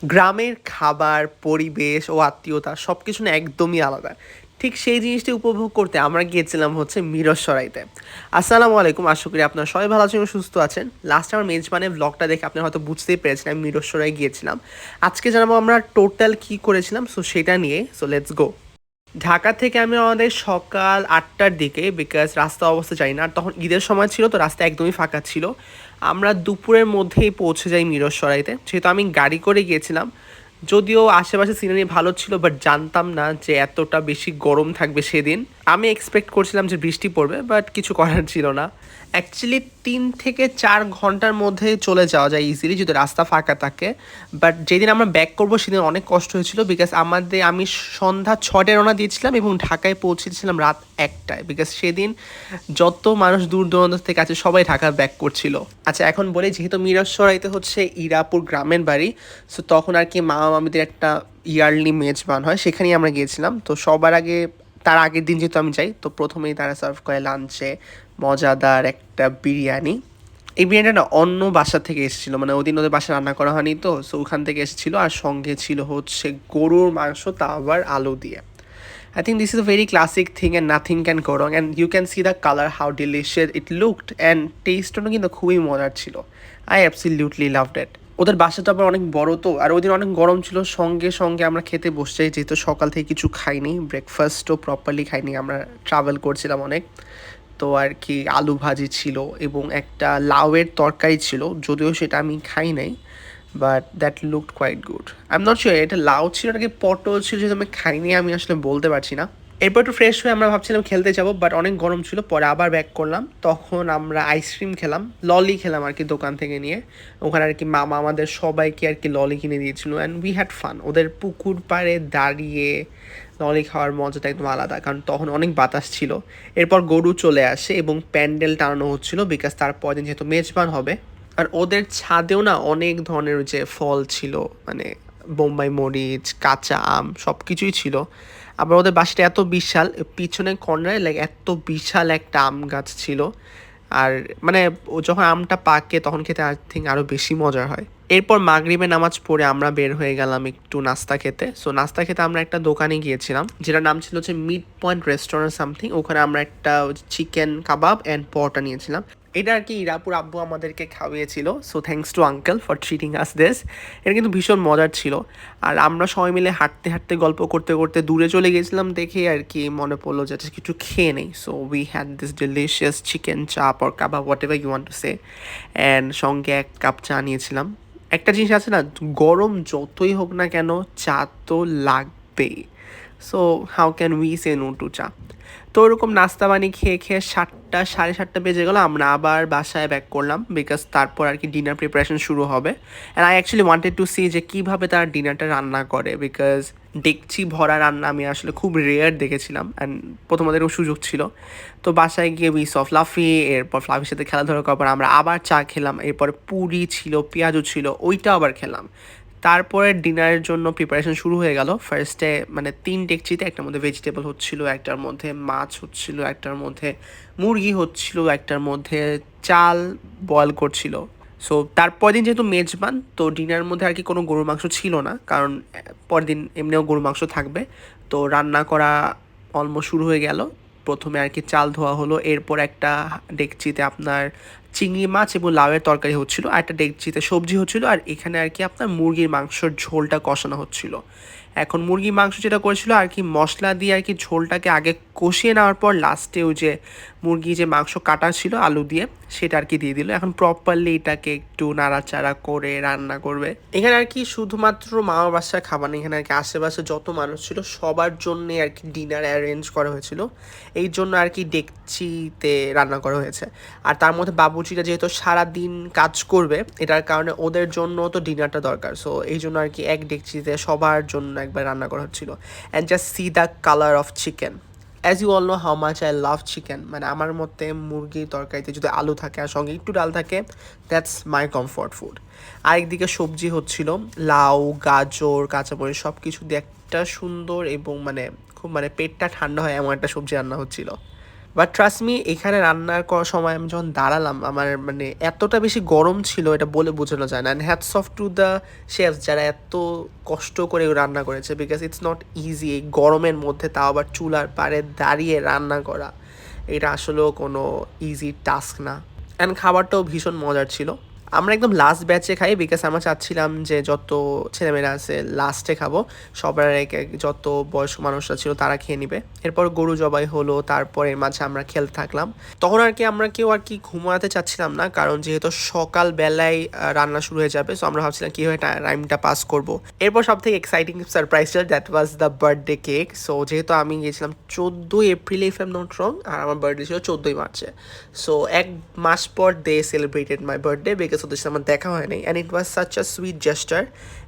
গ্রামের খাবার, পরিবেশ ও আত্মীয়তা সবকিছু না একদমই আলাদা। ঠিক সেই জিনিসটি উপভোগ করতে আমরা গিয়েছিলাম হচ্ছে মিরসরাইতে। আসসালামু আলাইকুম, আশা করি আপনারা সবাই ভালো আছেন এবং সুস্থ আছেন। লাস্ট আমার মেজবানের ব্লগটা দেখে আপনারা হয়তো বুঝতেই পেরেছেন আমি মিরসরাই গিয়েছিলাম। আজকে জানাবো আমরা টোটাল কী করেছিলাম, সো সেটা নিয়ে, সো লেটস গো। ঢাকা থেকে আমি আমাদের সকাল 8টার দিকে, বিকজ রাস্তা অবস্থা জানি না, আর তখন ঈদের সময় ছিল তো রাস্তা একদমই ফাঁকা ছিল। আমরা দুপুরের মধ্যেই পৌঁছে যাই মিরসরাইতে, যেহেতু আমি গাড়ি করে গিয়েছিলাম। যদিও আশেপাশে সিনারি ভালো ছিল, বাট জানতাম না যে এতটা বেশি গরম থাকবে সেদিন। আমি এক্সপেক্ট করছিলাম যে বৃষ্টি পড়বে, বাট কিছু করার ছিল না। অ্যাকচুয়ালি 3 থেকে 4 ঘন্টার মধ্যে চলে যাওয়া যায় ইজিলি যদি রাস্তা ফাঁকা থাকে। বাট যেদিন আমরা ব্যাক করবো সেদিন অনেক কষ্ট হয়েছিল, বিকজ আমি সন্ধ্যা 6টায় রওনা দিয়েছিলাম এবং ঢাকায় পৌঁছেছিলাম রাত 1টায়, বিকজ সেদিন যত মানুষ দূর দূরান্ত থেকে আছে সবাই ঢাকা ব্যাক করছিল। আচ্ছা, এখন বলি, যেহেতু মিরসরাইতে হচ্ছে ইরাপুর গ্রামের বাড়ি, সো তখন আর কি মামা মামিদের একটা ইয়ারলি মেজবান হয়, সেখানেই আমরা গিয়েছিলাম। তো সবার আগে, তার আগের দিন যেহেতু আমি যাই, তো প্রথমেই তারা সার্ভ করে লাঞ্চে মজাদার একটা বিরিয়ানি। এই বিরিয়ানিটা না অন্য বাসা থেকে এসেছিলো, মানে ওদিন ওদের বাসা রান্না করা হয়নি, তো সো ওখান থেকে এসেছিলো। আর সঙ্গে ছিল হচ্ছে গরুর মাংস, তা আবার আলু দিয়ে। I think this is a very classic thing and nothing can go wrong, and you can see the color how delicious it looked, and taste-ও কিন্তু খুবই মজার ছিল। I absolutely loved it. ওদের বাসাটা আবার অনেক বড়, তো আর ওই দিন অনেক গরম ছিল। সঙ্গে সঙ্গে আমরা খেতে বসে যাই, যেহেতু সকাল থেকে কিছু খাইনি, ব্রেকফাস্টও প্রপারলি খাইনি, আমরা ট্রাভেল করছিলাম অনেক। তো আর কি আলু ভাজি ছিল এবং একটা লাউয়ের তরকারি ছিল, যদিও সেটা আমি খাই নাই, but that looked quite good. I am not sure এটা লাউ ছিল নাকি পটল ছিল, যেহেতু আমি খাইনি আমি আসলে বলতে পারছি না। এরপর একটু ফ্রেশ হয়ে আমরা ভাবছিলাম খেলতে যাবো, বাট অনেক গরম ছিল, পরে আবার ব্যাক করলাম। তখন আমরা আইসক্রিম খেলাম, ললি খেলাম আর কি দোকান থেকে নিয়ে। ওখানে আর কি মামা আমাদের সবাইকে আর কি ললি কিনে দিয়েছিল, অ্যান্ড উই হ্যাড ফান। ওদের পুকুর পাড়ে দাঁড়িয়ে ললি খাওয়ার মজাটা একদম আলাদা, কারণ তখন অনেক বাতাস ছিল। এরপর গরু চলে আসে এবং প্যান্ডেল টানানো হচ্ছিলো, বিকজ তারপর দিন যেহেতু মেজবান হবে। আর ওদের ছাদেও না অনেক ধরনের যে ফল ছিল, মানে বোম্বাই মরিচ, কাঁচা আম, সব কিছুই ছিল। আবার ওদের বাসাটা এত বিশাল, পিছনে কর্নারে লাইক এত বিশাল একটা আম গাছ ছিল। আর মানে ও যখন আমটা পাকে তখন খেতে আই থিঙ্ক আরও বেশি মজার হয়। এরপর মাগরিবের নামাজ পড়ে আমরা বের হয়ে গেলাম একটু নাস্তা খেতে। সো নাস্তা খেতে আমরা একটা দোকানে গিয়েছিলাম, যেটার নাম ছিল হচ্ছে মিড পয়েন্ট রেস্টুরেন্ট সামথিং। ওখানে আমরা একটা চিকেন কাবাব অ্যান্ড পরোটা নিয়েছিলাম। এটা আর কি ইরাপুর আব্বু আমাদেরকে খাওয়িয়েছিল, so thanks to uncle for treating us this. এটা কিন্তু ভীষণ মজার ছিল। আর আমরা সবাই মিলে হাঁটতে হাঁটতে গল্প করতে করতে দূরে চলে গেছিলাম, দেখে আর কি মনে পড়লো যে কিছু খেয়ে নেই। So we had this delicious chicken chaap or kebab, whatever you want to say, and সঙ্গে 1 কাপ চা নিয়েছিলাম। একটা জিনিস আছে না, গরম যতই হোক না কেন চা তো লাগবেই। So how can we say no to chai. তো ওরকম নাস্তা পানি খেয়ে খেয়ে 7টা, 7:30 বেজে গেলো, আমরা আবার বাসায় ব্যাক করলাম, বিকজ তারপর আর কি ডিনার প্রিপারেশন শুরু হবে। And I actually wanted to see যে কীভাবে তারা ডিনারটা রান্না করে, বিকজ ডেকচি ভরা রান্না আমি আসলে খুব রেয়ার দেখেছিলাম, অ্যান্ড প্রথমত এরকম সুযোগ ছিল। তো বাসায় গিয়ে উই স ফ্লাফি, এরপর ফ্লাফির সাথে খেলাধুলা করার পর আমরা আবার চা খেলাম, এরপরে পুরি ছিল, পেঁয়াজও ছিল, ওইটা আবার খেলাম। তারপরে ডিনারের জন্য প্রিপারেশন শুরু হয়ে গেল। ফার্স্টে মানে 3 ডেকচিতে, একটার মধ্যে ভেজিটেবল হচ্ছিল, একটার মধ্যে মাছ হচ্ছিল, একটার মধ্যে মুরগি হচ্ছিল, একটার মধ্যে চাল বয়েল করছিল। সো তারপর দিন যেহেতু মেজবান, তো ডিনারের মধ্যে আর কি কোনো গরুর মাংস ছিল না, কারণ পরদিন এমনিও গরুর মাংস থাকবে। তো রান্না করা অলমোস্ট শুরু হয়ে গেল। প্রথমে আর কি চাল ধোয়া হলো, এরপর একটা ডেকচিতে আপনার চিংড়ি মাছ এবং লাউয়ের তরকারি হচ্ছিল, আর একটা ডেকচিতে সবজি হচ্ছিল, আর এখানে আর কি আপনার মুরগির মাংসর ঝোলটা কষানো হচ্ছিল। এখন মুরগির মাংস যেটা করেছিল আর কি মশলা দিয়ে আর কি ঝোলটাকে আগে কষিয়ে নেওয়ার পর লাস্টে ওই যে মুরগি যে মাংস কাটা ছিল আলু দিয়ে সেটা আর কি দিয়ে দিল। এখন প্রপারলি এটাকে একটু নাড়াচাড়া করে রান্না করবে। এখানে আর কি শুধুমাত্র মামার বাসার খাবার না, এখানে আর কি আশেপাশে যত মানুষ ছিল সবার জন্যে আর কি ডিনার অ্যারেঞ্জ করা হয়েছিল। এই জন্য আর কি ডেকচিতে রান্না করা হয়েছে। আর তার মধ্যে বাবুর্চিটা যেহেতু সারাদিন কাজ করবে, এটার কারণে ওদের জন্য তো ডিনারটা দরকার। সো এই জন্য আর কি এক ডেকচিতে সবার জন্য একবার রান্না করা হচ্ছিল। And just see the colour of chicken. As you all know how much I love chicken, মানে আমার মতে মুরগির তরকারিতে যদি আলু থাকে আর সঙ্গে একটু ডাল থাকে, দ্যাটস মাই কমফর্ট ফুড। আরেকদিকে সবজি হচ্ছিল, লাউ, গাজর, কাঁচামরিচ সব কিছু দিয়ে একটা সুন্দর এবং মানে খুব মানে পেটটা ঠান্ডা হয় এমন একটা সবজি রান্না হচ্ছিল। বাট ট্রাস্ট মি, এখানে রান্নার করার সময় আমি যখন দাঁড়ালাম, আমার মানে এতটা বেশি গরম ছিল এটা বলে বোঝানো যায় না। And hats off to the chef যারা এত কষ্ট করে রান্না করেছে, বিকজ ইটস নট ইজি এই গরমের মধ্যে, তাও আবার চুলার পাড়ে দাঁড়িয়ে রান্না করা, এটা আসলেও কোনো ইজি টাস্ক না। অ্যান্ড খাবারটাও ভীষণ মজার ছিল। আমরা একদম লাস্ট ব্যাচে খাই, বিকজ আমরা চাচ্ছিলাম যে যত ছেলেমেয়েরা আছে লাস্টে খাবো, সবার যত বয়স্ক মানুষরা ছিল তারা খেয়ে নিবে। এরপর গরু জবাই হলো, তারপরে মাঝে আমরা খেলতে থাকলাম। তখন আর কি আমরা কেউ আর কি ঘুমাতে চাচ্ছিলাম না, কারণ যেহেতু সকালবেলায় রান্না শুরু হয়ে যাবে, সো আমরা ভাবছিলাম কীভাবে টাইমটা পাস করবো। এরপর সব থেকে এক্সাইটিং সারপ্রাইজ ছিল, that was the birthday cake. So যেহেতু আমি গিয়েছিলাম 14 এপ্রিলে, if I am not wrong, আর আমার বার্থডে ছিল 14 মার্চে। সো এক মাস পর they celebrated my birthday, because ওদের সাথে আমার দেখা হয় নাই। And it was such a sweet gesture,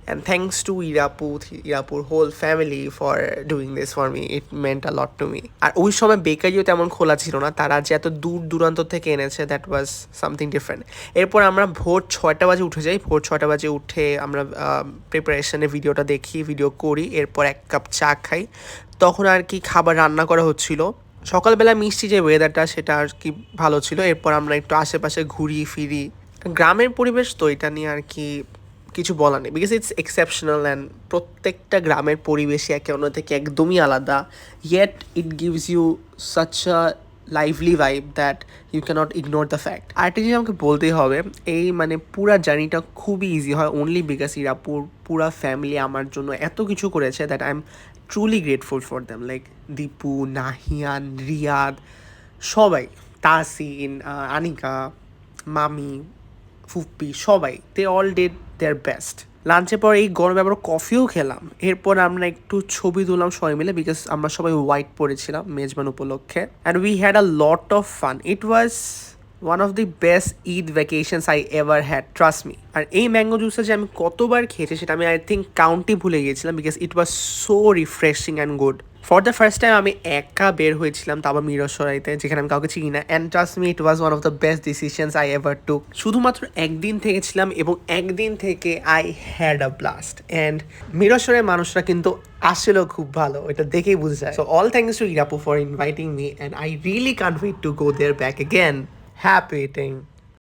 and thanks to ইরাপুর whole family for doing this for me. It meant a lot to me. আর ওই সময় বেকারিও তেমন খোলা ছিল না, তারা যে এত দূর দূরান্ত থেকে এনেছে, দ্যাট ওয়াজ সামথিং ডিফারেন্ট। এরপর আমরা ভোর 6টা বাজে উঠে যাই। ভোর 6টা বাজে উঠে আমরা প্রিপারেশনে ভিডিওটা দেখি, ভিডিও করি, এরপর 1 কাপ চা খাই। তখন আর কি খাবার রান্না করা হচ্ছিল। সকালবেলা মিষ্টি যে ওয়েদারটা, সেটা আর কি ভালো ছিল। এরপর আমরা একটু আশেপাশে ঘুরি ফিরি। গ্রামের পরিবেশ তো, এটা নিয়ে আর কি কিছু বলা নেই, বিকজ ইটস এক্সেপশনাল। অ্যান্ড প্রত্যেকটা গ্রামের পরিবেশই একে অন্য থেকে একদমই আলাদা, yet it gives you such a lively vibe that you cannot ignore the fact. আরেকটা জিনিস আমাকে বলতেই হবে, এই মানে পুরা জার্নিটা খুবই ইজি হয় অনলি বিকজ ইরাপুর পুরা ফ্যামিলি আমার জন্য এত কিছু করেছে, that I am truly grateful for them. Like Dipu, Nahiyan, Riyad, সবাই, তাসিন, আনিকা, মামি, ফুপ্পি, সবাই, they all did their best. লাঞ্চের পর এই গরমে আবার কফিও খেলাম। এরপর আমরা একটু ছবি তুললাম সবাই মিলে, বিকজ আমরা সবাই হোয়াইট পরেছিলাম মেজবান উপলক্ষে। And we had a lot of fun. It was one of the best Eid vacations I ever had, trust me. আর এই ম্যাঙ্গো জুসটা যে আমি কতবার খেয়েছি সেটা আমি আই থিঙ্ক কাউন্টই ভুলে গিয়েছিলাম, because it was so refreshing and good. For the first time আমি একা বের হয়েছিলাম, তা আবার মিরসরাইতে, যেখানে আমি কাউকে চিনি না। And trust me, it was one of the best decisions I ever took. শুধুমাত্র একদিন থেকেছিলাম এবং একদিন থেকে I had a blast. And মিরসরাইয়ের মানুষরা কিন্তু আসলেও খুব ভালো, এটা দেখেই বোঝা যায়। So all thanks to Irapu for inviting me, and I really can't wait to go there back again. Happy eating.